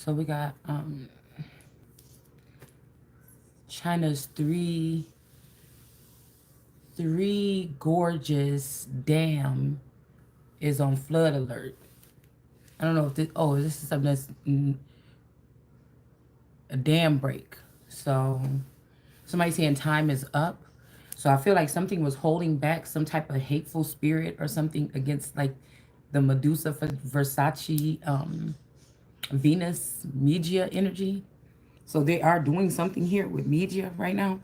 So we got China's three gorgeous dam is on flood alert. I don't know if this is something that's a dam break. So somebody saying time is up. So I feel like something was holding back some type of hateful spirit or something against like the Medusa Versace Venus media energy. So they are doing something here with media right now.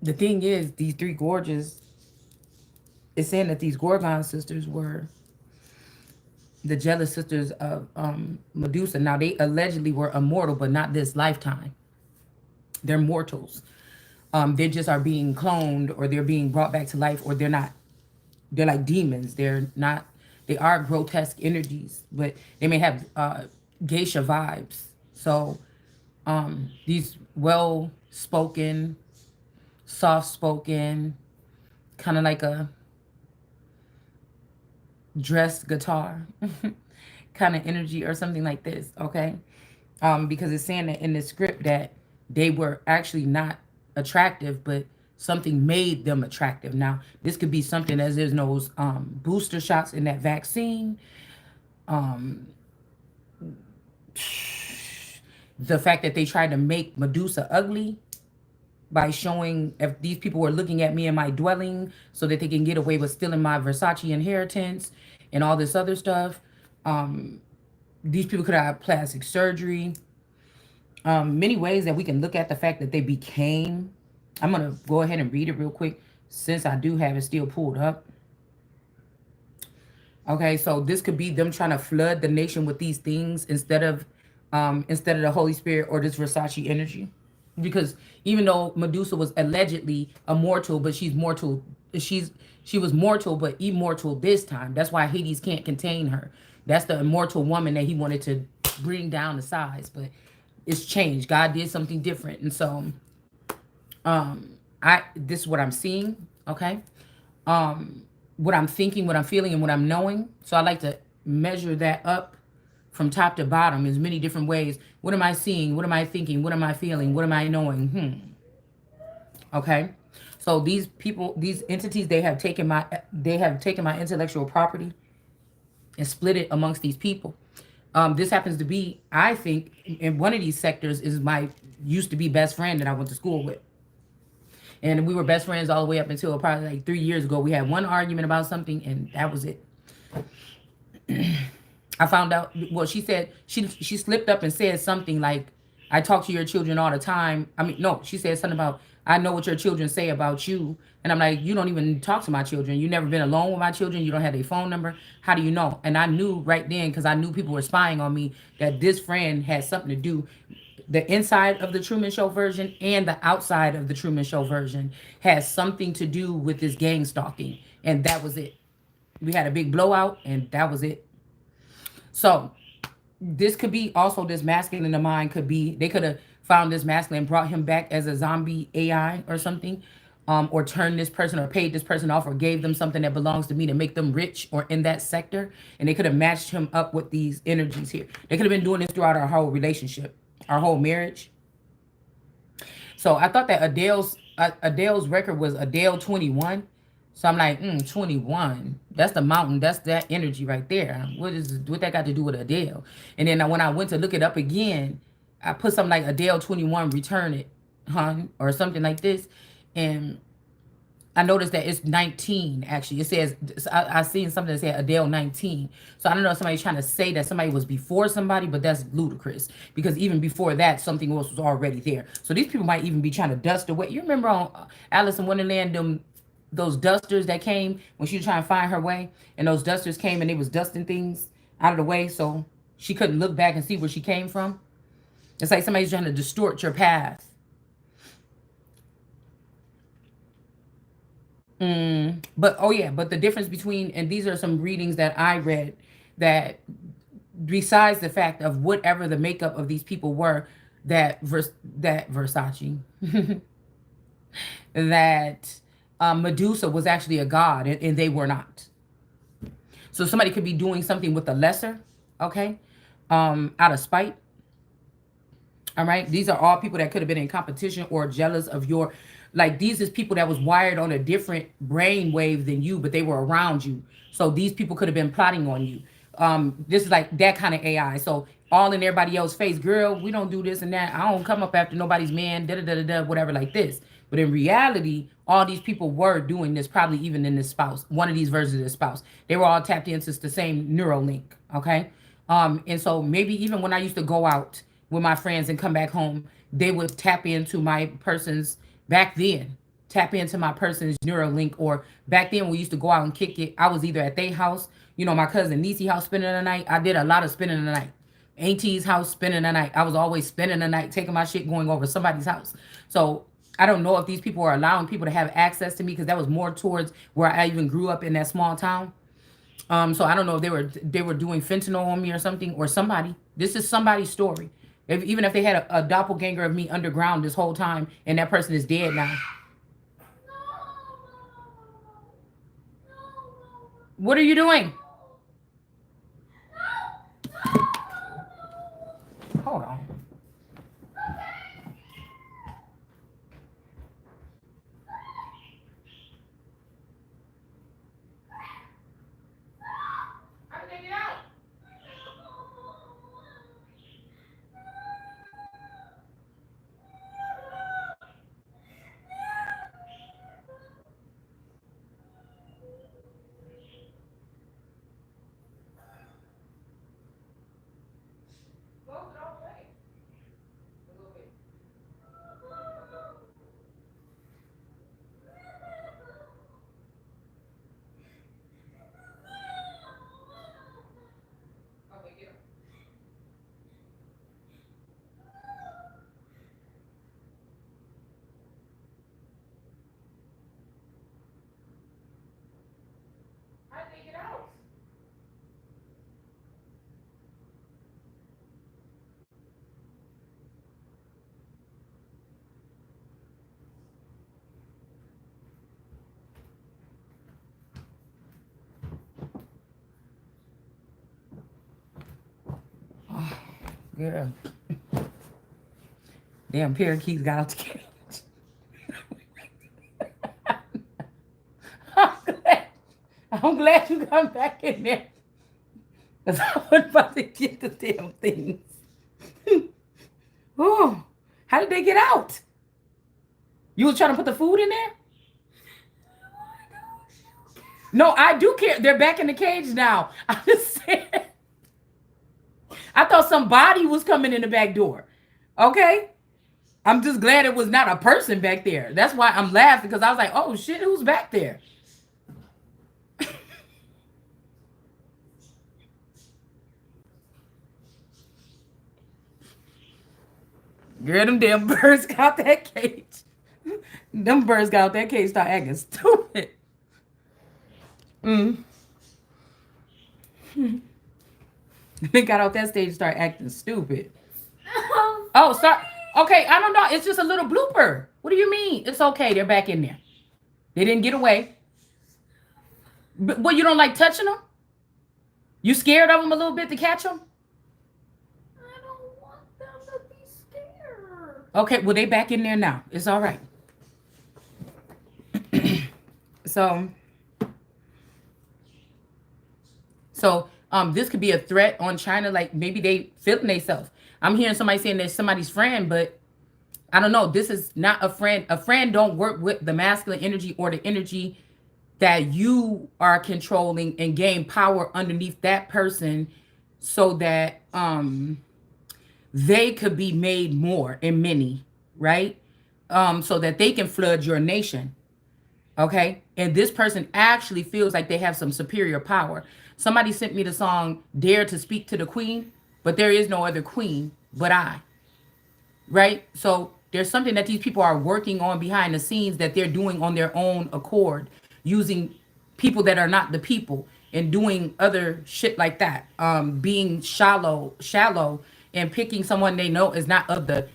The thing is, these three gorges, it's saying that these Gorgon sisters were the jealous sisters of Medusa. Now, they allegedly were immortal, but not this lifetime. They're mortals. They just are being cloned, or they're being brought back to life, or they're not. They're like demons. They're not. They are grotesque energies, but they may have geisha vibes. So these well-spoken, soft-spoken, kind of like a dressed guitar kind of energy or something like this, okay? Because it's saying that in the script that they were actually not attractive, but something made them attractive. Now, this could be something as there's those booster shots in that vaccine. The fact that they tried to make Medusa ugly by showing if these people were looking at me in my dwelling so that they can get away with stealing my Versace inheritance and all this other stuff. These people could have had plastic surgery. Many ways that we can look at the fact that they became. I'm going to go ahead and read it real quick since I do have it still pulled up. Okay, so this could be them trying to flood the nation with these things instead of the Holy Spirit or this Versace energy. Because even though Medusa was allegedly immortal, but she's mortal, she was mortal but immortal this time. That's why Hades can't contain her. That's the immortal woman that he wanted to bring down the size, but it's changed. God did something different, and so this is what I'm seeing. Okay, what I'm thinking, what I'm feeling, and what I'm knowing. So I like to measure that up from top to bottom in many different ways. What am I seeing? What am I thinking? What am I feeling? What am I knowing? Okay. So these people, these entities, they have taken my intellectual property and split it amongst these people. This happens to be, I think, in one of these sectors is my used to be best friend that I went to school with. And we were best friends all the way up until probably like 3 years ago. We had one argument about something and that was it. I found out, well, she said, she slipped up and said something like, I talk to your children all the time. I mean, no, she said something about, I know what your children say about you. And I'm like, you don't even talk to my children. You never been alone with my children. You don't have their phone number. How do you know? And I knew right then, because I knew people were spying on me, that this friend had something to do. The inside of the Truman Show version and the outside of the Truman Show version has something to do with this gang stalking. And that was it. We had a big blowout and that was it. So this could be also this masculine in the mind could be, they could have found this masculine and brought him back as a zombie AI or something, or turned this person or paid this person off or gave them something that belongs to me to make them rich or in that sector. And they could have matched him up with these energies here. They could have been doing this throughout our whole relationship, our whole marriage. So I thought that Adele's record was Adele 21. So I'm like, 21. That's the mountain. That's that energy right there. What that got to do with Adele? And then when I went to look it up again, I put something like Adele 21, return it, huh? Or something like this. And I noticed that it's 19, actually. It says, I seen something that said Adele 19. So I don't know if somebody's trying to say that somebody was before somebody, but that's ludicrous. Because even before that, something else was already there. So these people might even be trying to dust away. You remember on Alice in Wonderland, those dusters that came when she was trying to find her way? And those dusters came and they was dusting things out of the way so she couldn't look back and see where she came from. It's like somebody's trying to distort your path. But but the difference between, and these are some readings that I read, that besides the fact of whatever the makeup of these people were, that Versace, that Medusa was actually a god and they were not. So somebody could be doing something with the lesser, okay? out of spite. All right. These are all people that could have been in competition or jealous of your, like, these is people that was wired on a different brain wave than you, but they were around you. So these people could have been plotting on you. This is like that kind of AI. So all in everybody else's face, girl, we don't do this and that. I don't come up after nobody's man, da da da da da, whatever, like this. But in reality, all these people were doing this, probably even in this spouse, one of these versions of this spouse. They were all tapped into the same neural link. Okay. And so maybe even when I used to go out with my friends and come back home, they would tap into my person's back then, tap into my person's neural link. Or back then we used to go out and kick it. I was either at their house, my cousin Niecy house spending the night. I did a lot of spending the night. Auntie's house spending the night. I was always spending the night, taking my shit, going over somebody's house. So I don't know if these people are allowing people to have access to me, because that was more towards where I even grew up in that small town. So I don't know if they were doing fentanyl on me or something, or somebody. This is somebody's story. Even if they had a doppelganger of me underground this whole time, and that person is dead now. What are you doing? Hold on. How did they get out? Close it all the way. A little bit. Okay, get up. How did they get out? Girl. Damn parakeets got out the cage. I'm glad, I'm glad you come back in there. Because I was about to get the damn things. Oh, how did they get out? You was trying to put the food in there? No, I do care. They're back in the cage now. I just said, I thought somebody was coming in the back door. Okay? I'm just glad it was not a person back there. That's why I'm laughing, because I was like, oh shit, who's back there? Girl, them damn birds got that cage. Them birds got out that cage, start acting stupid. Mm. They got out that stage, start acting stupid. Oh, sorry. Okay, I don't know. It's just a little blooper. What do you mean? It's okay. They're back in there. They didn't get away. But what, you don't like touching them? You scared of them a little bit to catch them? I don't want them to be scared. Okay, well, they back in there now. It's all right. So, this could be a threat on China. Like maybe they feeling themselves. I'm hearing somebody saying they're somebody's friend, but I don't know. This is not a friend. A friend don't work with the masculine energy or the energy that you are controlling, and gain power underneath that person, so that they could be made more and many, right? So that they can flood your nation. Okay. And this person actually feels like they have some superior power. Somebody sent me the song Dare to Speak to the Queen, but there is no other queen but I. Right? So there's something that these people are working on behind the scenes, that they're doing on their own accord, using people that are not the people, and doing other shit like that. Being shallow, and picking someone they know is not of the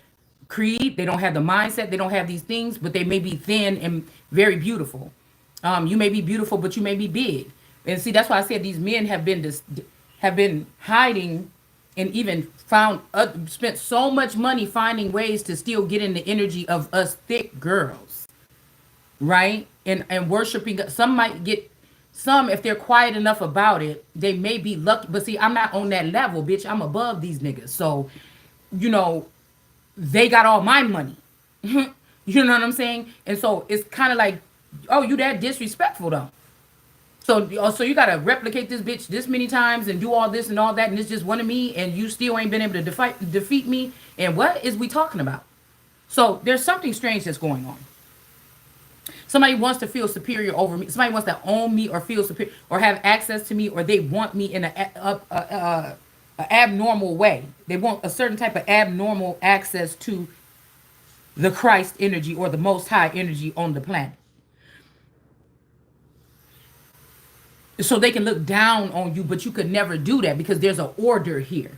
creed. They don't have the mindset. They don't have these things, but they may be thin and very beautiful. You may be beautiful, but you may be big. And see, that's why I said these men have been hiding and even found spent so much money finding ways to still get in the energy of us thick girls, right? And worshiping. Some might get some if they're quiet enough about it, they may be lucky. But see, I'm not on that level, bitch. I'm above these niggas. So, you know, they got all my money. You know what I'm saying? And so it's kind of like, oh, you that disrespectful though. So you gotta replicate this bitch this many times and do all this and all that, and it's just one of me, and you still ain't been able to defeat me. And what is we talking about? So there's something strange that's going on. Somebody wants to feel superior over me. Somebody wants to own me or feel superior or have access to me, or they want me in a abnormal way. They want a certain type of abnormal access to the Christ energy or the Most High energy on the planet. So they can look down on you, but you could never do that because there's an order here.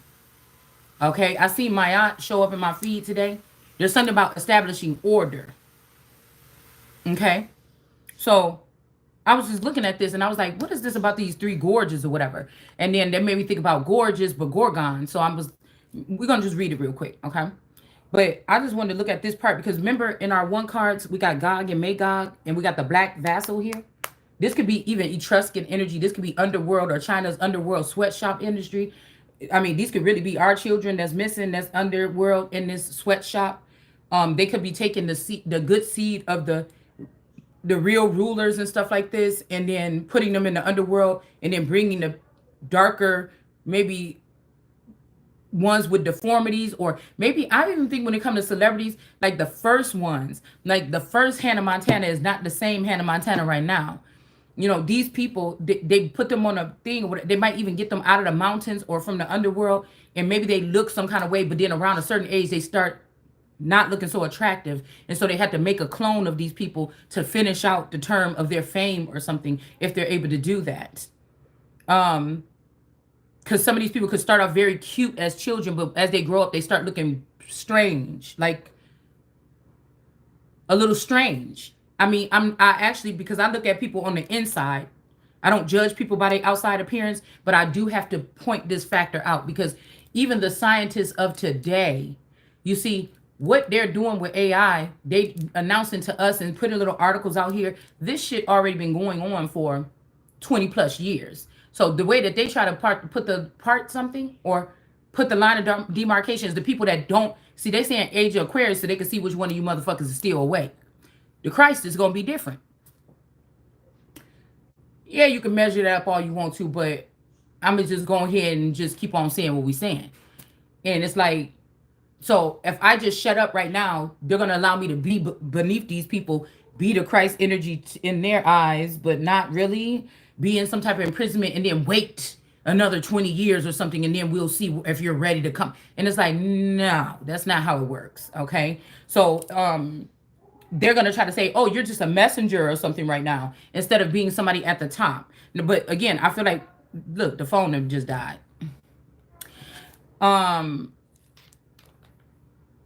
Okay, I see my aunt show up in my feed today. There's something about establishing order. Okay, so I was just looking at this and I was like, what is this about these three gorges or whatever? And then that made me think about gorges, but Gorgon. So we're gonna just read it real quick, okay? But I just wanted to look at this part because remember in our one cards, we got Gog and Magog, and we got the black vassal here. This could be even Etruscan energy. This could be underworld or China's underworld sweatshop industry. I mean, these could really be our children that's missing, that's underworld in this sweatshop. They could be taking the good seed of the real rulers and stuff like this, and then putting them in the underworld, and then bringing the darker, maybe ones with deformities, or maybe I even think when it comes to celebrities, like the first ones, like the first Hannah Montana is not the same Hannah Montana right now. You know, these people, they put them on a thing, or they might even get them out of the mountains or from the underworld, and maybe they look some kind of way, but then around a certain age, they start not looking so attractive. And so they have to make a clone of these people to finish out the term of their fame or something, if they're able to do that. Because some of these people could start off very cute as children, but as they grow up, they start looking strange, like a little strange. I mean, I actually, because I look at people on the inside, I don't judge people by their outside appearance, but I do have to point this factor out, because even the scientists of today, you see, what they're doing with AI, they announcing to us and putting little articles out here. This shit already been going on for 20 plus years. So the way that they try to put something or put the line of demarcation is the people that don't see. They saying age of Aquarius so they can see which one of you motherfuckers is still awake. The Christ is gonna be different. Yeah, you can measure that up all you want to, but I'm gonna just go ahead and just keep on saying what we saying. And it's like, so if I just shut up right now, they're going to allow me to be beneath these people, be the Christ energy in their eyes, but not really be in some type of imprisonment, and then wait another 20 years or something, and then we'll see if you're ready to come. And it's like, no, that's not how it works. Okay. So they're going to try to say, oh, you're just a messenger or something right now, instead of being somebody at the top. But again, I feel like, look, the phone just died.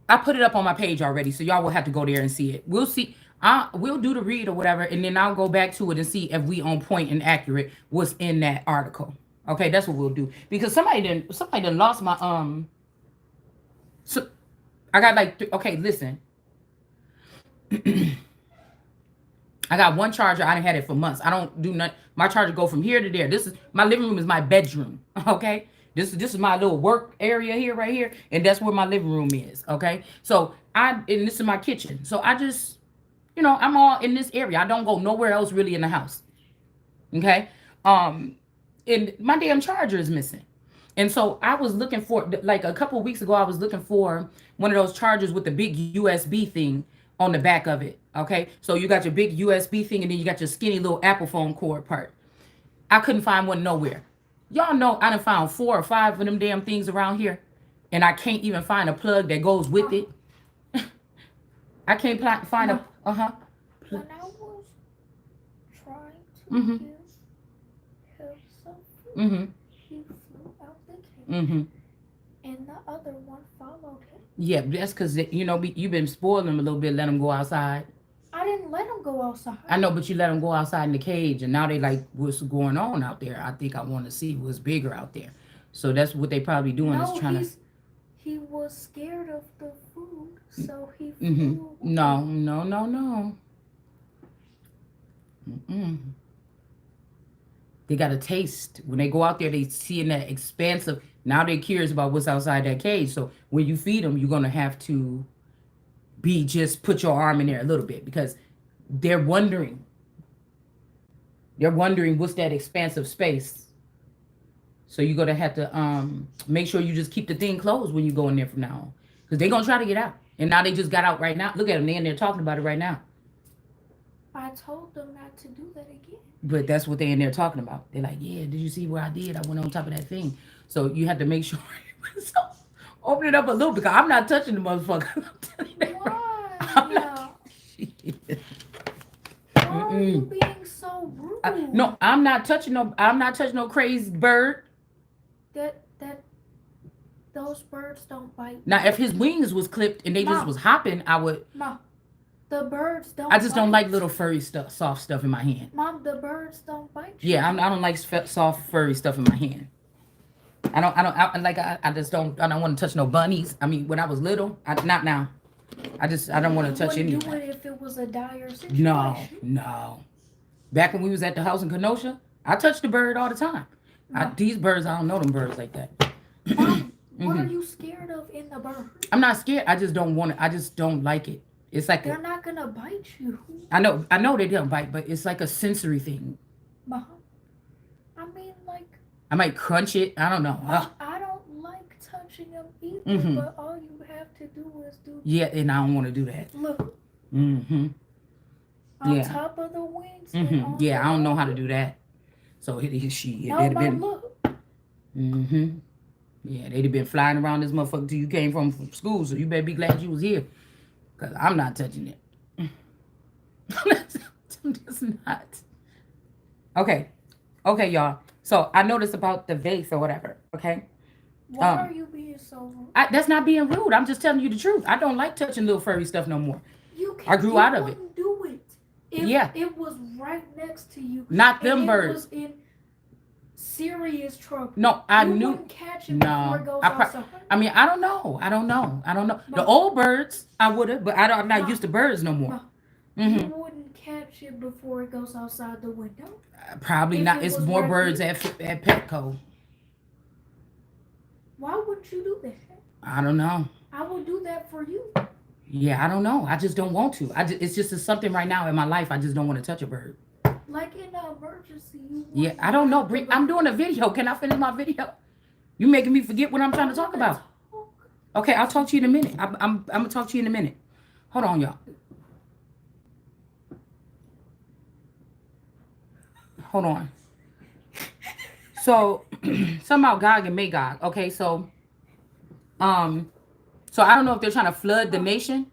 I put it up on my page already, so y'all will have to go there and see it. We'll see. We'll do the read or whatever, and then I'll go back to it and see if we on point and accurate what's in that article. Okay, that's what we'll do. Because somebody done lost my So I got like okay, listen. I got one charger. I done had it for months. I don't do nothing. My charger go from here to there. This is my living room is my bedroom. Okay. This is my little work area here, right here. And that's where my living room is. Okay. So and this is my kitchen. So I just, I'm all in this area. I don't go nowhere else really in the house. Okay. And my damn charger is missing. And so I was looking for, like a couple of weeks ago, I was looking for one of those chargers with the big USB thing on the back of it. Okay. So you got your big USB thing, and then you got your skinny little Apple phone cord part. I couldn't find one nowhere. Y'all know I done found 4 or 5 of them damn things around here, and I can't even find a plug that goes with it. I can't find a When I was trying to use his something, he flew out the cage, and the other one followed him. Yeah, that's because you've been spoiling them a little bit. Let them go outside. I didn't let him go outside. I know, but you let them go outside in the cage, and now they like, what's going on out there? I think I want to see what's bigger out there. So that's what they probably doing is No, trying to. he was scared of the food, so he Mm-hmm. flew away. No. Mm-mm. They got a taste. When they go out there, they see in that expansive. Now they're curious about what's outside that cage. So when you feed them, you're gonna have to be just put your arm in there a little bit because they're wondering. They're wondering what's that expansive space. So you're gonna have to make sure you just keep the thing closed when you go in there from now on, because they're gonna try to get out. And now they just got out right now. Look at them. They're in there talking about it right now. I told them not to do that again. But that's what they're in there talking about. They're like, yeah, did you see what I did? I went on top of that thing. So you have to make sure. So open it up a little because I'm not touching the motherfucker. I'm telling you that. Why? Why are you being so rude? No, I'm not touching no crazy bird. That those birds don't bite. Now, if his wings was clipped and they just was hopping, I would. Mom, the birds don't. I just bite. don't like little furry stuff, soft stuff in my hand. Mom, the birds don't bite you. Yeah, I don't like soft furry stuff in my hand. I don't want to touch no bunnies. I mean, when I was little, not now. I don't want to touch any. You wouldn't do it if it was a dire situation. No. Back when we was at the house in Kenosha, I touched the bird all the time. These birds, I don't know them birds like that. Mom, what are you scared of in the bird? I'm not scared. I just don't want it. I just don't like it. It's like they're not gonna bite you. I know they don't bite, but it's like a sensory thing. Mom, I mean, like. I might crunch it. I don't know. I don't like touching them either, but all you have to do is do. Yeah, and I don't want to do that. Look. On Top of the wings. Yeah, I don't know how to do that. So they'd have been. Look. Yeah, they'd have been flying around this motherfucker till you came from school. So you better be glad you was here, cause I'm not touching it. I'm just not. Okay, y'all. So I noticed about the vase or whatever. Okay. Why are you being so rude? That's not being rude. I'm just telling you the truth. I don't like touching little furry stuff no more. I grew out of it. You do it. It was right next to you. Not them birds. It was in serious trouble. No, I you knew. Wouldn't catch it before it goes outside. I mean, I don't know. The old birds, I would have, but I'm not used to birds no more. You wouldn't catch it before it goes outside the window. Probably not. It's more birds at Petco. Why wouldn't you do that? I don't know. I will do that for you. Yeah, I don't know. I just don't want to. It's just something right now in my life. I just don't want to touch a bird. Like in an emergency. Yeah, I don't know. I'm doing a video. Can I finish my video? You making me forget what I'm trying to talk about. Okay, I'll talk to you in a minute. I'm gonna talk to you in a minute. Hold on, y'all. Hold on. So, something about Gog and Magog. Okay, so I don't know if they're trying to flood the nation.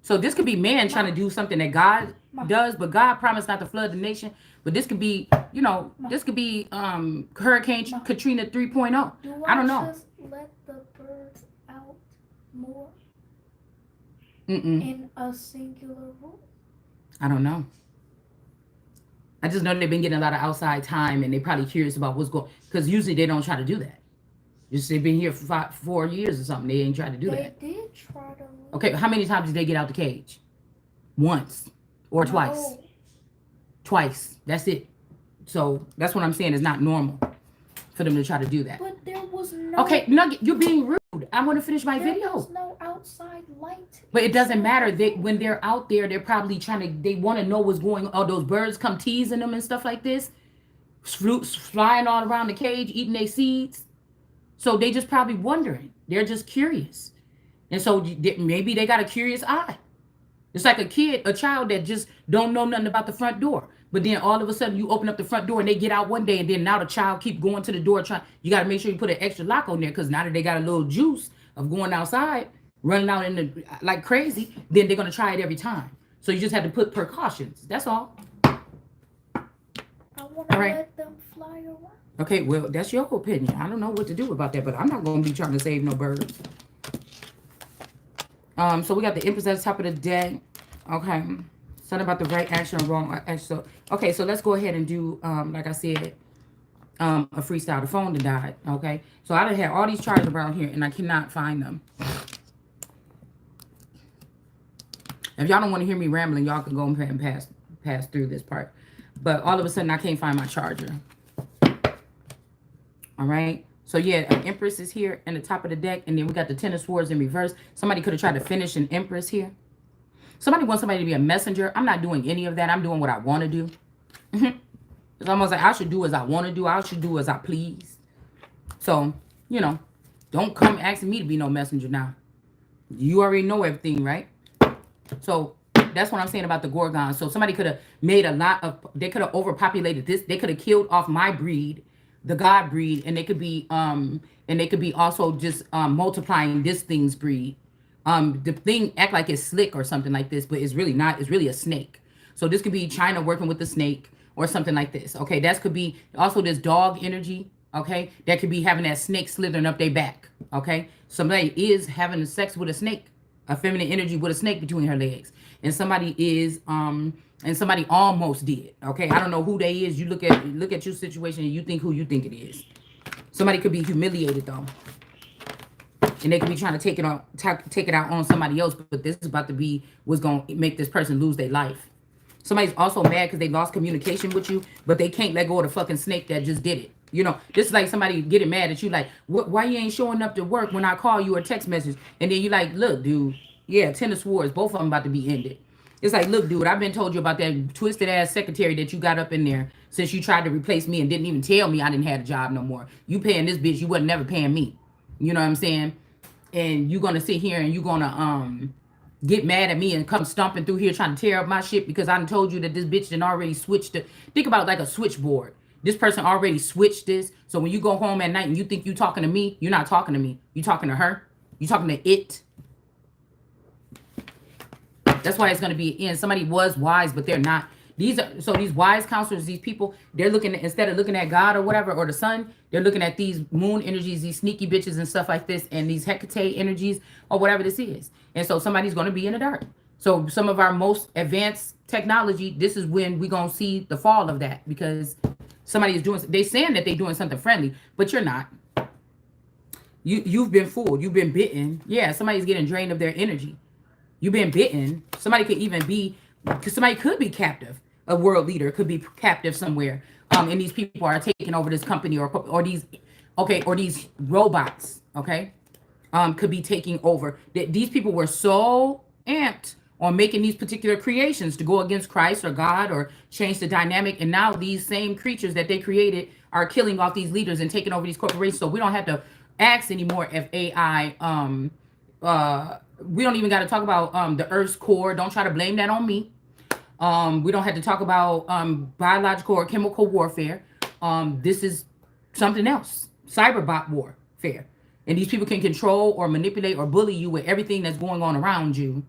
So this could be man trying to do something that God does, but God promised not to flood the nation. But this could be, this could be Hurricane Katrina 3.0. I don't know. Just let the birds out more in a singular room? I don't know. I just know they've been getting a lot of outside time, and they're probably curious about what's going. Because usually they don't try to do that. They've been here for 4 years or something. They ain't tried to do that. They did try to. Okay, how many times did they get out the cage? Once or twice? Twice. That's it. So that's what I'm saying. It's not normal for them to try to do that. But there was no. Okay, Nugget, you're being rude. I want to finish my video. There was no outside light. But it doesn't matter. When they're out there, they're probably they want to know what's going on. Oh, those birds come teasing them and stuff like this. Fruits flying all around the cage, eating their seeds. So they just probably wondering. They're just curious. And so maybe they got a curious eye. It's like a child that just don't know nothing about the front door. But then all of a sudden you open up the front door and they get out one day, and then now the child keep going to the door you got to make sure you put an extra lock on there, because now that they got a little juice of going outside, running out like crazy, then they're going to try it every time. So you just have to put precautions. That's all. I want to let them fly around. Okay, well, that's your opinion. I don't know what to do about that, but I'm not going to be trying to save no birds. So we got the Empress at the top of the deck. Okay. Something about the right action or wrong action. So, okay, so let's go ahead and do, like I said, a freestyle. The phone that died. Okay. So I done had all these charts around here and I cannot find them. If y'all don't want to hear me rambling, y'all can go and pass through this part. But all of a sudden I can't find my charger. All right. So yeah, an Empress is here in the top of the deck, and then we got the Ten of Swords in reverse. Somebody could have tried to finish an Empress here. Somebody wants somebody to be a messenger. I'm not doing any of that. I'm doing what I want to do. It's almost like I should do as I want to do. I should do as I please. So, you know, don't come asking me to be no messenger now. You already know everything, right? So that's what I'm saying about the Gorgon. So somebody could have made a lot of, they could have overpopulated this. They could have killed off my breed, the God breed, and they could be also just multiplying this thing's breed. The thing act like it's slick or something like this, but it's really not. It's really a snake. So this could be China working with the snake or something like this. Okay, that could be also this dog energy. Okay, that could be having that snake slithering up their back. Okay, somebody is having sex with a snake, a feminine energy with a snake between her legs, and somebody is and somebody almost did. Okay, I don't know who they is. You look at your situation and you think who you think it is. Somebody could be humiliated though, and they could be trying to take it out on somebody else. But this is about to be what's gonna make this person lose their life. Somebody's also mad because they lost communication with you, but they can't let go of the fucking snake that just did it. You know, this is like somebody getting mad at you, like, why you ain't showing up to work when I call you or text message? And then you like, look, dude, yeah, Ten of Swords, both of them about to be ended. It's like, look, dude, I've been told you about that twisted ass secretary that you got up in there since you tried to replace me and didn't even tell me I didn't have a job no more. You paying this bitch, you wasn't never paying me. You know what I'm saying? And you gonna sit here and you gonna get mad at me and come stomping through here trying to tear up my shit because I done told you that this bitch done already switched it. Think about like a switchboard. This person already switched this. So when you go home at night and you think you talking to me, you're not talking to me. You talking to her. You talking to it. That's why it's going to be in. Somebody was wise, but they're not. These wise counselors, these people, they're looking at, instead of looking at God or whatever, or the sun, they're looking at these moon energies, these sneaky bitches and stuff like this, and these Hecate energies or whatever this is. And so somebody's going to be in the dark. So some of our most advanced technology, this is when we're going to see the fall of that, because somebody is doing, they saying that they're doing something friendly, but you're not. You've been fooled. You've been bitten. Yeah, somebody's getting drained of their energy. You've been bitten. Somebody could even be, because somebody could be captive. A world leader could be captive somewhere. And these people are taking over this company or these robots, okay? Could be taking over. These people were so amped on making these particular creations to go against Christ or God or change the dynamic. And now these same creatures that they created are killing off these leaders and taking over these corporations. So we don't have to ask anymore if AI, we don't even got to talk about the Earth's core. Don't try to blame that on me. We don't have to talk about biological or chemical warfare. This is something else. Cyberbot warfare. And these people can control or manipulate or bully you with everything that's going on around you.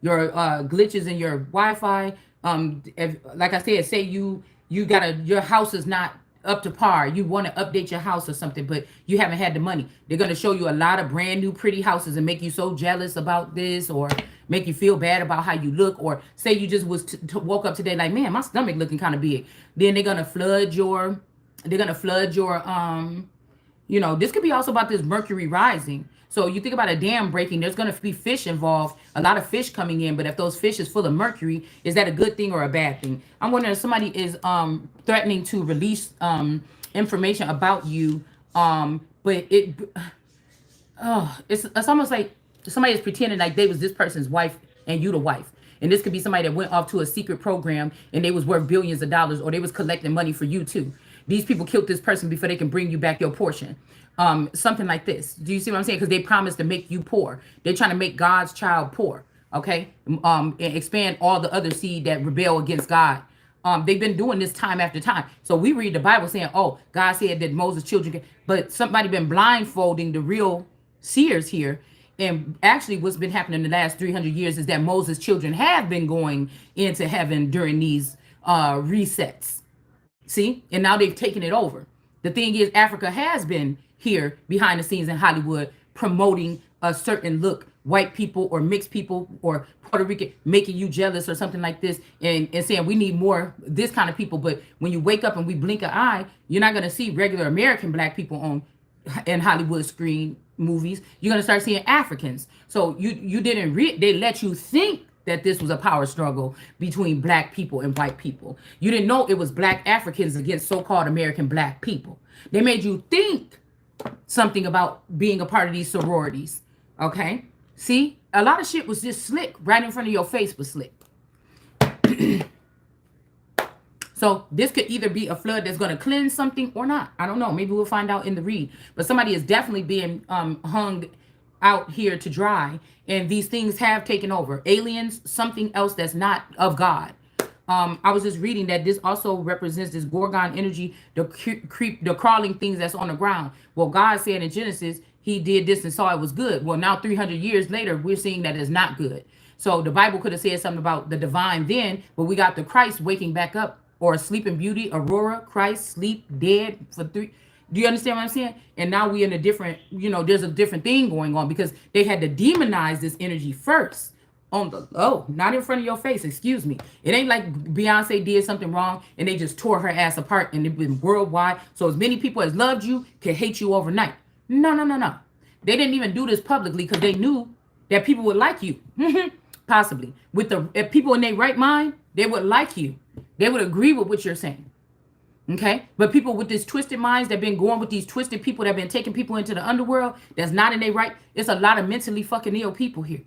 Your glitches in your Wi-Fi. Like I said, say your house is not up to par. You want to update your house or something, but you haven't had the money. They're going to show you a lot of brand new pretty houses and make you so jealous about this, or make you feel bad about how you look, or say you just woke up today like, man, my stomach looking kind of big. Then they're going to flood your you know, this could be also about this Mercury rising. So you think about a dam breaking, there's going to be fish involved, a lot of fish coming in. But if those fish is full of Mercury, is that a good thing or a bad thing? I'm wondering if somebody is threatening to release information about you. But it's almost like somebody is pretending like they was this person's wife and you the wife. And this could be somebody that went off to a secret program and they was worth billions of dollars, or they was collecting money for you too. These people killed this person before they can bring you back your portion. Something like this. Do you see what I'm saying? Because they promised to make you poor. They're trying to make God's child poor. Okay. And expand all the other seed that rebel against God. They've been doing this time after time. So we read the Bible saying, oh, God said that Moses' children, but somebody been blindfolding the real seers here. And actually what's been happening in the last 300 years is that Moses' children have been going into heaven during these resets. See? And now they've taken it over. The thing is, Africa has been here behind the scenes in Hollywood promoting a certain look white people or mixed people or Puerto Rican making you jealous or something like this, and saying we need more this kind of people. But when you wake up and we blink an eye, you're not going to see regular American black people on in Hollywood screen movies. You're going to start seeing Africans. So you didn't they let you think that this was a power struggle between black people and white people. You didn't know it was black Africans against so-called American black people. They made you think something about being a part of these sororities. Okay? See? A lot of shit was just slick. Right in front of your face was slick. So this could either be a flood that's going to cleanse something or not. I don't know. Maybe we'll find out in the read. But somebody is definitely being hung out here to dry. And these things have taken over. Aliens, something else that's not of God. I was just reading that this also represents this Gorgon energy, the crawling things that's on the ground. Well, God said in Genesis, he did this and saw it was good. Well, now 300 years later, we're seeing that it's not good. So the Bible could have said something about the divine then, but we got the Christ waking back up, or Sleeping Beauty, Aurora, Christ, sleep, dead for 3. Do you understand what I'm saying? And now we in a different, there's a different thing going on because they had to demonize this energy first on the low, not in front of your face. Excuse me. It ain't like Beyonce did something wrong and they just tore her ass apart and it been worldwide. So as many people as loved you can hate you overnight. No. They didn't even do this publicly because they knew that people would like you. Possibly. With if people in their right mind, they would like you. They would agree with what you're saying. Okay? But people with these twisted minds that been going with these twisted people that have been taking people into the underworld that's not in their right, it's a lot of mentally fucking ill people here.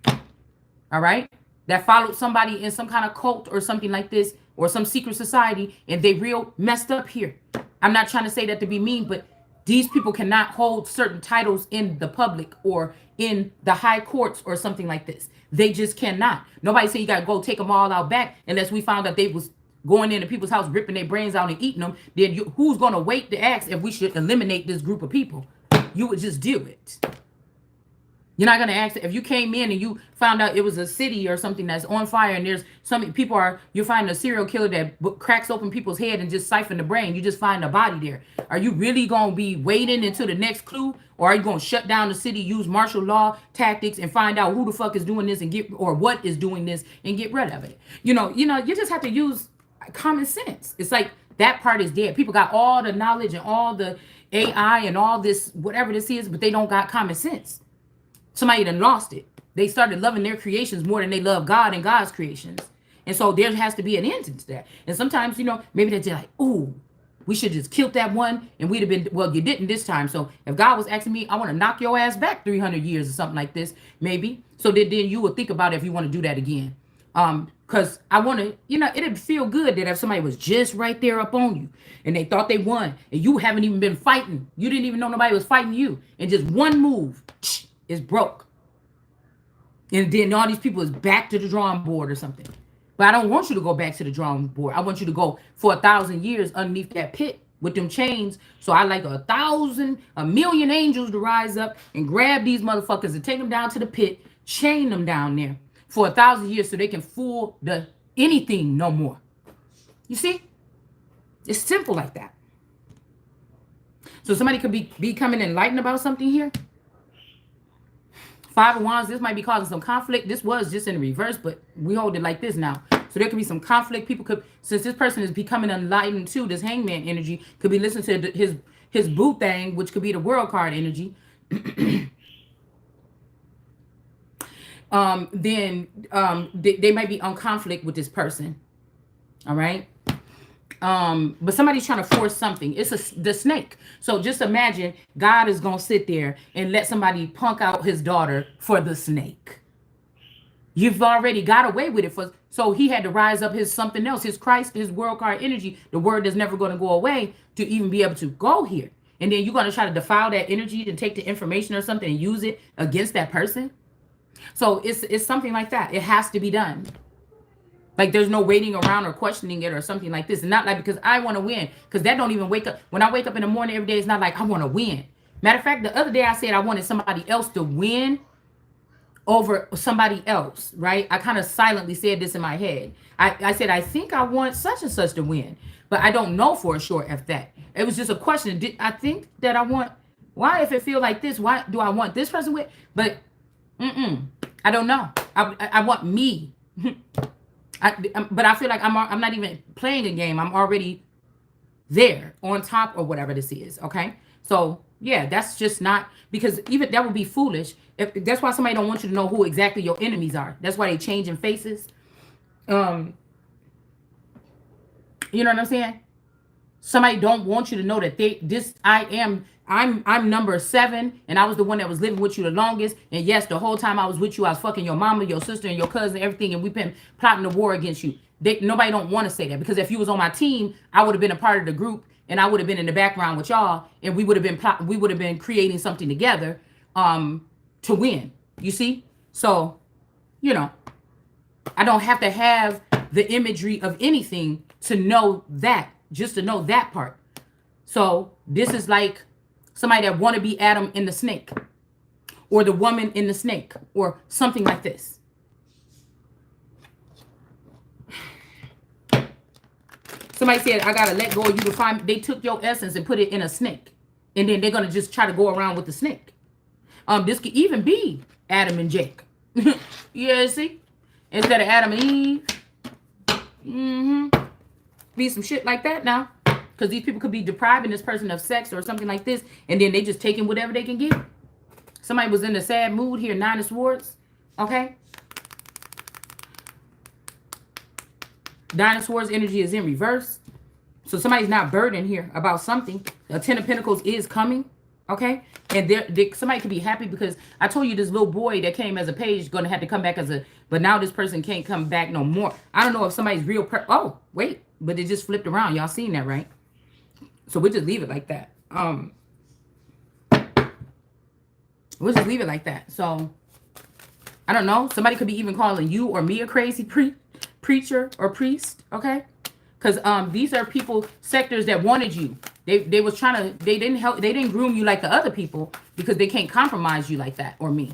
All right? That followed somebody in some kind of cult or something like this or some secret society and they real messed up here. I'm not trying to say that to be mean, but these people cannot hold certain titles in the public or in the high courts or something like this. They just cannot. Nobody say you got to go take them all out back unless we found out they was going into people's house, ripping their brains out and eating them. Then who's going to wait to ask if we should eliminate this group of people? You would just do it. You're not going to ask if you came in and you found out it was a city or something that's on fire and there's some people you're finding a serial killer that cracks open people's head and just siphon the brain. You just find a body there. Are you really going to be waiting until the next clue? Or are you going to shut down the city, use martial law tactics and find out who the fuck is doing this or what is doing this and get rid of it? You just have to use common sense. It's like that part is dead. People got all the knowledge and all the AI and all this, whatever this is, but they don't got common sense. Somebody done lost it. They started loving their creations more than they love God and God's creations. And so there has to be an end to that. And sometimes, maybe they're like, ooh, we should just kill that one. And we'd have been, well, you didn't this time. So if God was asking me, I want to knock your ass back 300 years or something like this, maybe. So then you would think about it if you want to do that again. Because I want to, it'd feel good that if somebody was just right there up on you and they thought they won and you haven't even been fighting. You didn't even know nobody was fighting you. And just one move is broke. And then all these people is back to the drawing board or something. But I don't want you to go back to the drawing board. I want you to go for 1,000 years underneath that pit with them chains. So I like 1,000,000 angels to rise up and grab these motherfuckers and take them down to the pit, chain them down there for 1,000 years so they can fool anything no more. You see? It's simple like that. So somebody could be becoming enlightened about something here. 5 of Wands, this might be causing some conflict. This was just in reverse, but we hold it like this now. So there could be some conflict. People could, since this person is becoming enlightened too, this hangman energy, could be listening to his boo thing, which could be the world card energy. Then they might be on conflict with this person. All right. But somebody's trying to force something. It's the snake. So just imagine God is gonna sit there and let somebody punk out his daughter for the snake. You've already got away with it so he had to rise up his something else, his Christ, his world card energy, the word that's never going to go away to even be able to go here. And then you're going to try to defile that energy and take the information or something and use it against that person. So it's something like that. It has to be done. Like there's no waiting around or questioning it or something like this. And not like because I want to win. Because that don't even wake up. When I wake up in the morning every day, it's not like I want to win. Matter of fact, the other day I said I wanted somebody else to win over somebody else, right? I kind of silently said this in my head. I said, I think I want such and such to win. But I don't know for sure if that. It was just a question. I think that I want, why if it feel like this, why do I want this person to win? But I don't know. I want me. But I feel like I'm not even playing a game. I'm already there on top or whatever this is. Okay. So yeah, that's just not, because even that would be foolish. If that's why somebody don't want you to know who exactly your enemies are. That's why they changing faces. You know what I'm saying? Somebody don't want you to know that I'm number 7, and I was the one that was living with you the longest. And yes, the whole time I was with you, I was fucking your mama, your sister, and your cousin, everything, and we've been plotting a war against you. Nobody don't want to say that, because if you was on my team, I would have been a part of the group, and I would have been in the background with y'all, and we would have been creating something together to win. You see? So, you know, I don't have to have the imagery of anything to know that, just to know that part. So this is like somebody that want to be Adam in the snake, or the woman in the snake, or something like this. Somebody said, I gotta let go of you to find. They took your essence and put it in a snake, and then they're gonna just try to go around with the snake. This could even be Adam and Jake. Yeah, see, instead of Adam and Eve. Be some shit like that now, because these people could be depriving this person of sex or something like this, and then they just taking whatever they can get. Somebody was in a sad mood here. 9 of Swords. Okay. 9 of Swords energy is in reverse. So somebody's not burdened here about something. The 10 of Pentacles is coming. Okay. And somebody could be happy because I told you this little boy that came as a page is going to have to come back as a, but now this person can't come back no more. I don't know if somebody's real. Oh, wait. But it just flipped around. Y'all seen that, right? So we'll just leave it like that. We'll just leave it like that. So I don't know. Somebody could be even calling you or me a crazy preacher or priest. Okay. Because these are people, sectors that wanted you. They was trying to, they didn't groom you like the other people, because they can't compromise you like that, or me.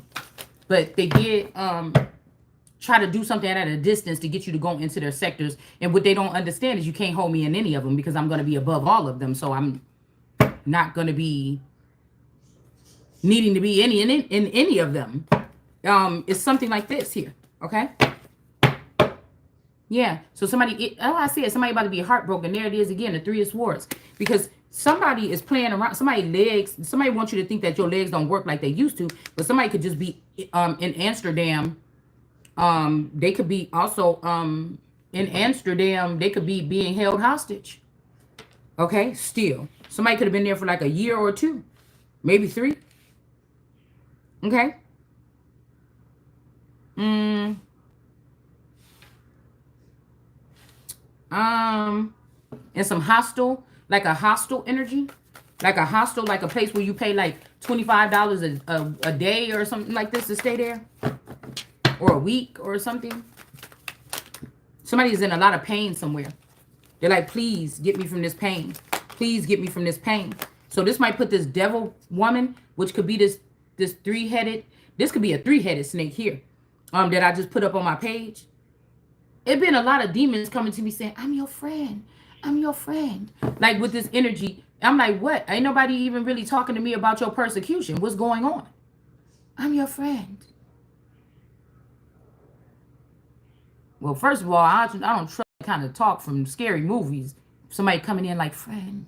But they did try to do something at a distance to get you to go into their sectors. And what they don't understand is you can't hold me in any of them, because I'm going to be above all of them. So I'm not going to be needing to be in any of them. It's something like this here. Okay. Yeah. So somebody, I said somebody about to be heartbroken. There it is again, the 3 of Swords. Because somebody is playing around. Somebody wants you to think that your legs don't work like they used to. But somebody could just be in Amsterdam. They could be also in Amsterdam. They could be being held hostage. Okay. Still. Somebody could have been there for like a year or 2. Maybe 3. Okay. And some hostile, like a hostile energy, like a hostel, like a place where you pay like $25 a day or something like this to stay there, or a week or something. Somebody's in a lot of pain somewhere. They're like, please get me from this pain. Please get me from this pain. So this might put this devil woman, which could be this 3-headed, this could be a 3-headed snake here, that I just put up on my page. It's been a lot of demons coming to me saying, I'm your friend. I'm your friend. Like with this energy, I'm like, what? Ain't nobody even really talking to me about your persecution. What's going on? I'm your friend. Well, first of all, I don't trust that kind of talk from scary movies. Somebody coming in like, friend.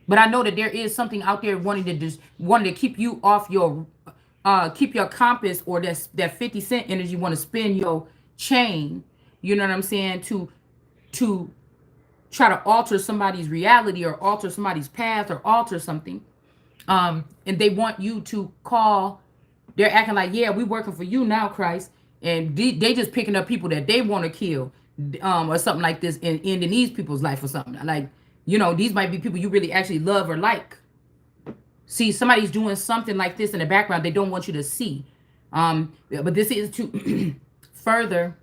But I know that there is something out there wanting to keep you off your, keep your compass, or that 50 cent energy, want to spin your chain, you know what I'm saying, to try to alter somebody's reality, or alter somebody's path, or alter something. And they want you to call, they're acting like, yeah, we working for you now, Christ. And they just picking up people that they want to kill, or something like this, and ending these people's life or something. Like, you know, these might be people you really actually love or like. See, somebody's doing something like this in the background they don't want you to see. But this is to further,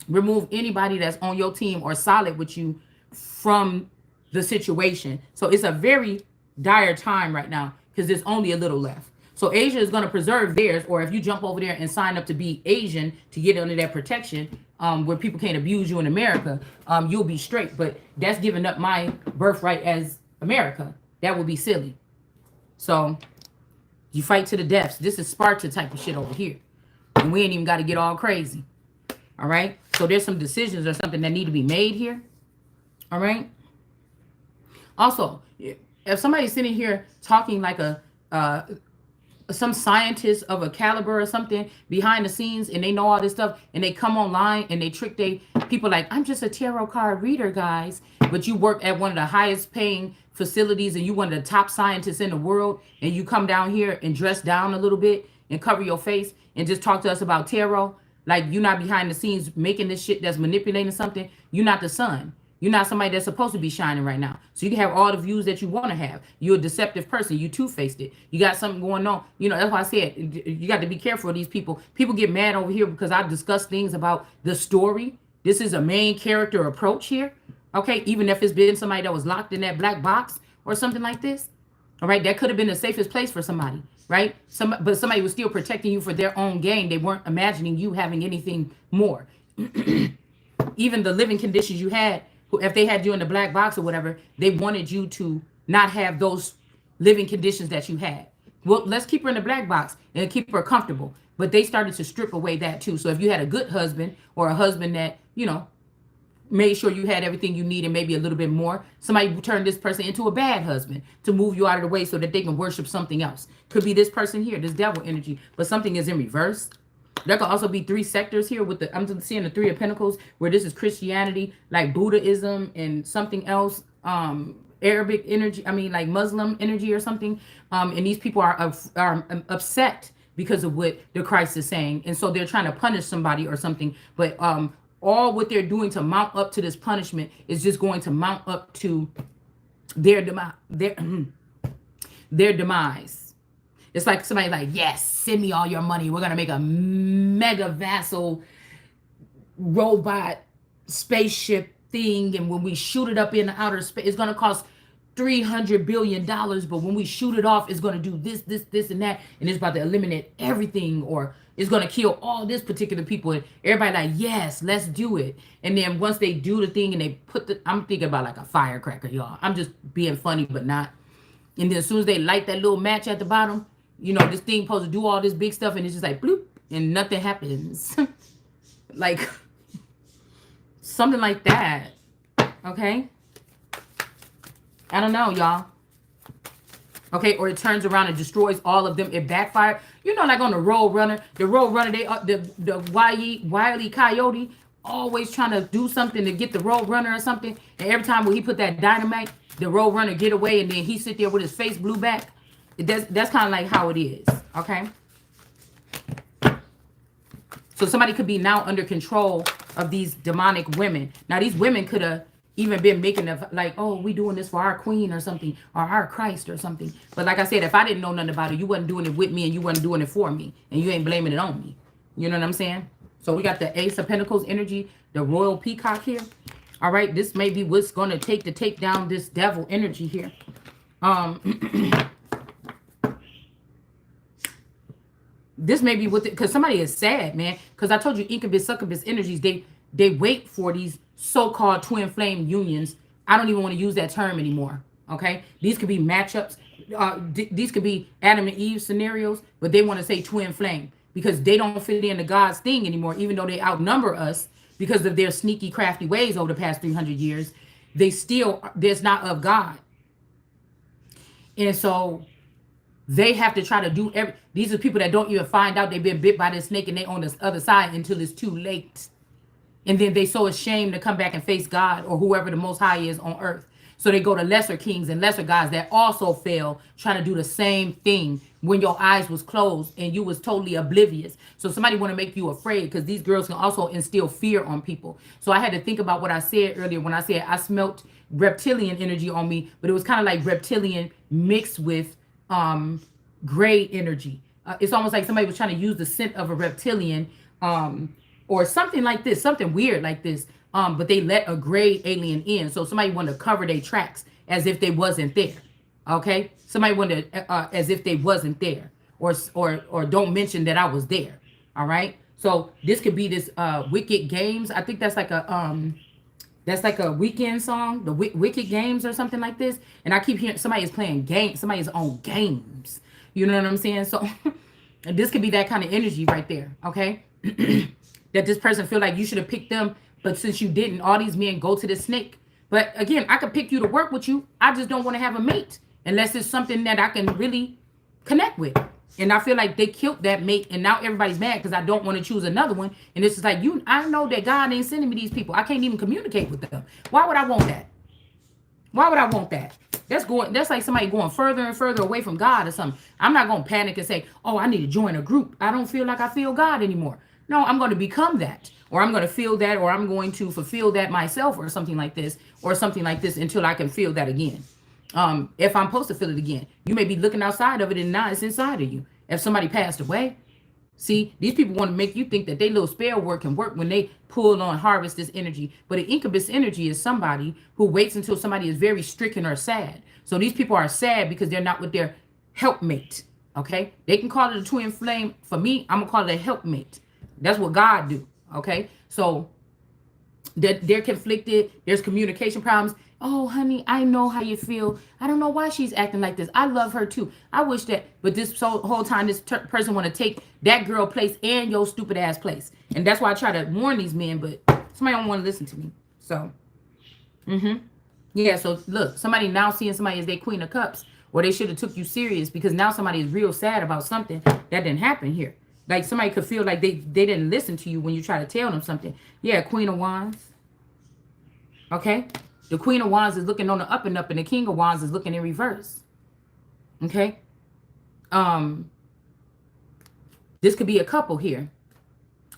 remove anybody that's on your team or solid with you from the situation. So it's a very dire time right now, because there's only a little left. So Asia is going to preserve theirs, or if you jump over there and sign up to be Asian to get under that protection, where people can't abuse you in America, you'll be straight. But that's giving up my birthright as America. That would be silly. So You fight to the deaths. This is Sparta type of shit over here. And we ain't even got to get all crazy. All right? So there's some decisions or something that need to be made here. All right? Also, if somebody's sitting here talking like some scientist of a caliber or something behind the scenes, and they know all this stuff, and they come online and they trick people like, I'm just a tarot card reader, guys. But you work at one of the highest paying facilities and you one of the top scientists in the world, and you come down here and dress down a little bit and cover your face and just talk to us about tarot. Like, you're not behind the scenes making this shit that's manipulating something. You're not the sun. You're not somebody that's supposed to be shining right now. So you can have all the views that you want to have. You're a deceptive person. You two-faced it. You got something going on. You know, that's why I said you got to be careful of these people. People get mad over here because I discuss things about the story. This is a main character approach here. Okay, even if it's been somebody that was locked in that black box or something like this. All right, that could have been the safest place for somebody, right? But somebody was still protecting you for their own gain. They weren't imagining you having anything more. Even the living conditions you had, if they had you in the black box or whatever, they wanted you to not have those living conditions that you had. Well, let's keep her in the black box and keep her comfortable. But they started to strip away that too. So if you had a good husband or a husband that, you know, made sure you had everything you need and maybe a little bit more, somebody turned this person into a bad husband to move you out of the way so that they can worship something else. Could be this person here, this devil energy, but something is in reverse. There could also be three sectors here with I'm seeing the Three of Pentacles, where this is Christianity, like Buddhism and something else, Arabic energy, like Muslim energy or something. And these people are upset because of what the Christ is saying. And so they're trying to punish somebody or something. But all what they're doing to mount up to this punishment is just going to mount up to their demise. It's like somebody like, yes, send me all your money. We're going to make a mega vassal robot spaceship thing. And when we shoot it up in outer space, it's going to cost $300 billion. But when we shoot it off, it's going to do this, and that. And it's about to eliminate everything, or it's going to kill all this particular people. And everybody like, yes, let's do it. And then once they do the thing and they put I'm thinking about like a firecracker, y'all. I'm just being funny, but not. And then as soon as they light that little match at the bottom, you know, this thing supposed to do all this big stuff, and it's just like bloop, and nothing happens. Like something like that. Okay. I don't know, y'all. Okay, or it turns around and destroys all of them. It backfired. You know, like on the Road Runner. The Road Runner, the Wile E. Coyote always trying to do something to get the Road Runner or something. And every time when he put that dynamite, the Road Runner get away, and then he sit there with his face blew back. That's kind of like how it is. Okay. So somebody could be now under control of these demonic women. Now these women could have even been making of like, oh, we doing this for our queen or something, or our Christ or something. But like I said, if I didn't know nothing about it, you wasn't doing it with me, and you wasn't doing it for me, and you ain't blaming it on me. You know what I'm saying? So we got the Ace of Pentacles energy, the Royal Peacock here. All right, this may be what's going to take down this devil energy here. This may be what, because somebody is sad, man. Because I told you, incubus, succubus energies, they wait for these so-called twin flame unions. I don't even want to use that term anymore. Okay, these could be matchups. These could be Adam and Eve scenarios, but they want to say twin flame because they don't fit into God's thing anymore. Even though they outnumber us because of their sneaky, crafty ways over the past 300 years, there's not of God, and so they have to try to do these are people that don't even find out they've been bit by this snake and they on the other side until it's too late. And then they so ashamed to come back and face God or whoever the Most High is on earth. So they go to lesser kings and lesser gods that also fail, trying to do the same thing when your eyes was closed and you was totally oblivious. So somebody want to make you afraid, because these girls can also instill fear on people. So I had to think about what I said earlier when I said I smelt reptilian energy on me, but it was kind of like reptilian mixed with gray energy. It's almost like somebody was trying to use the scent of a reptilian or something like this, something weird like this. But they let a gray alien in. So somebody wanted to cover their tracks as if they wasn't there. Okay? Somebody wanted as if they wasn't there. Or don't mention that I was there. All right? So this could be this Wicked Games. I think that's like a weekend song, the Wicked Games or something like this. And I keep hearing somebody is playing games, somebody is on games. You know what I'm saying? So this could be that kind of energy right there, okay? That this person feel like you should have picked them, but since you didn't, all these men go to the snake. But again, I could pick you to work with you. I just don't want to have a mate unless it's something that I can really connect with. And I feel like they killed that mate, and now everybody's mad because I don't want to choose another one. And it's just like, I know that God ain't sending me these people. I can't even communicate with them. Why would I want that? Why would I want that? That's like somebody going further and further away from God or something. I'm not going to panic and say, oh, I need to join a group. I don't feel like I feel God anymore. No, I'm going to become that, or I'm going to feel that, or I'm going to fulfill that myself, or something like this, until I can feel that again. If I'm supposed to feel it again, you may be looking outside of it and now it's inside of you. If somebody passed away, see, these people want to make you think that they little spell work can work when they pull on harvest this energy. But an incubus energy is somebody who waits until somebody is very stricken or sad. So these people are sad because they're not with their helpmate. Okay, they can call it a twin flame. For me, I'm gonna call it a helpmate. That's what God do. Okay, so they're conflicted. There's communication problems. Oh, honey, I know how you feel. I don't know why she's acting like this. I love her too. I wish that, but this whole time, this person want to take that girl place and your stupid ass place. And that's why I try to warn these men, but somebody don't want to listen to me. So, yeah, so look, somebody now seeing somebody as their queen of cups, or they should have took you serious because now somebody is real sad about something that didn't happen here. Like somebody could feel like they didn't listen to you when you try to tell them something. Yeah, Queen of Wands. Okay. The Queen of Wands is looking on the up and up, and the King of Wands is looking in reverse. Okay. This could be a couple here.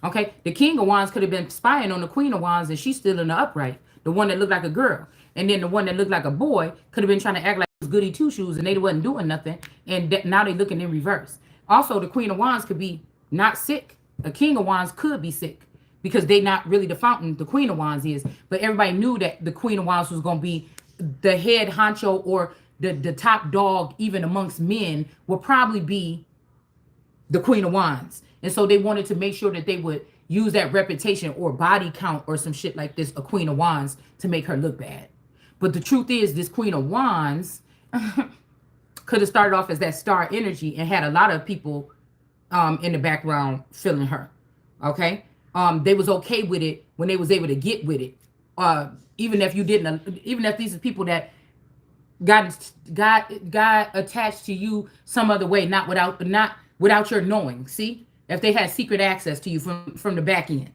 Okay. The King of Wands could have been spying on the Queen of Wands, and she's still in the upright. The one that looked like a girl. And then the one that looked like a boy could have been trying to act like it was goody two shoes, and they wasn't doing nothing. And now they're looking in reverse. Also, the Queen of Wands could be not sick. A King of Wands could be sick, because they not really the fountain, the Queen of Wands is. But everybody knew that the Queen of Wands was going to be the head honcho, or the top dog, even amongst men, will probably be the Queen of Wands. And so they wanted to make sure that they would use that reputation or body count or some shit like this, a Queen of Wands, to make her look bad. But the truth is, this Queen of Wands could have started off as that star energy and had a lot of people in the background feeling her. Okay. They was okay with it when they was able to get with it. Even if you didn't, even if these are people that got attached to you some other way, not without your knowing. See, if they had secret access to you from the back end.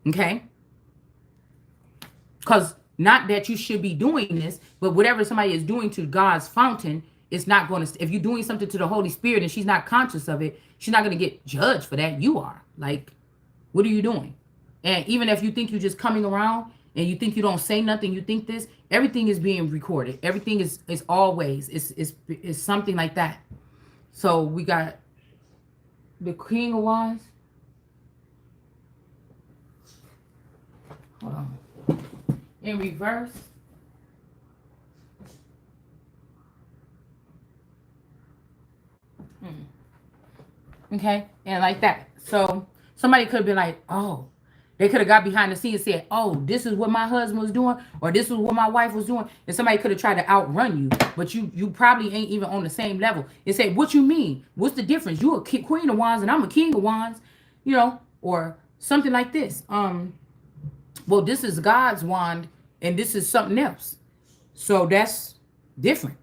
Okay. Because not that you should be doing this, but whatever somebody is doing to God's fountain, it's not going to, if you're doing something to the Holy Spirit and she's not conscious of it, she's not going to get judged for that. You are. Like, what are you doing? And even if you think you're just coming around and you think you don't say nothing, you think this, everything is being recorded. Everything is always, it's something like that. So we got the King of Wands. Hold on. In reverse. Okay, and like that. So somebody could have been like, oh, they could have got behind the scenes and said, oh, this is what my husband was doing, or this is what my wife was doing. And somebody could have tried to outrun you, but you probably ain't even on the same level. And say, what you mean? What's the difference? You a Queen of Wands and I'm a King of Wands, you know, or something like this. Well, this is God's wand and this is something else. So that's different.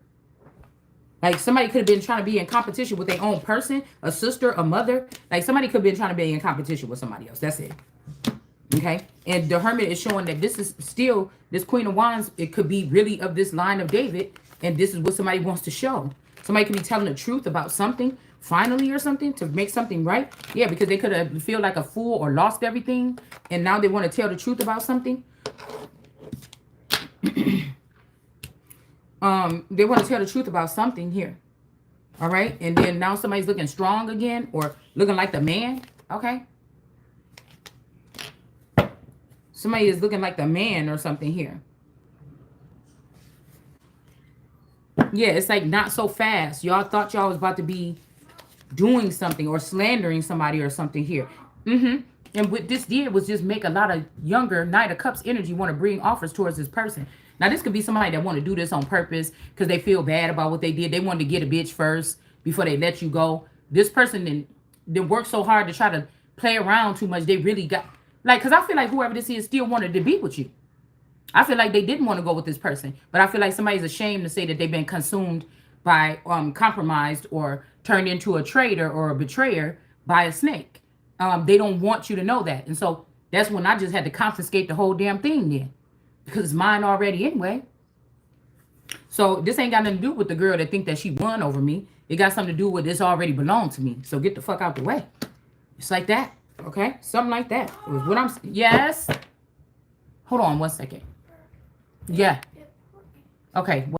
Like somebody could have been trying to be in competition with their own person, a sister, a mother. Like somebody could have been trying to be in competition with somebody else. That's it. Okay. And the Hermit is showing that this is still, this Queen of Wands, it could be really of this line of David. And this is what somebody wants to show. Somebody could be telling the truth about something finally or something to make something right. Yeah, because they could have feel like a fool or lost everything. And now they want to tell the truth about something. They want to tell the truth about something here. All right. And then now somebody's looking strong again or looking like the man. Okay. Somebody is looking like the man or something here. Yeah, it's like not so fast. Y'all thought y'all was about to be doing something or slandering somebody or something here. And what this did was just make a lot of younger Knight of Cups energy want to bring offers towards this person. Now, this could be somebody that want to do this on purpose because they feel bad about what they did. They wanted to get a bitch first. before they let you go. This person didn't work so hard to try to play around too much. They really got, like, because I feel like whoever this is still wanted to be with you. I feel like they didn't want to go with this person, but I feel like somebody's ashamed to say that they've been consumed by, compromised or turned into a traitor or a betrayer by a snake. They don't want you to know that. And so that's when I just had to confiscate the whole damn thing then, because it's mine already anyway. So this ain't got nothing to do with the girl that think that she won over me. It got something to do with this already belonged to me. So get the fuck out the way. It's like that. Okay? Something like that. It was what I'm, yes. Hold on 1 second. Yeah. Okay.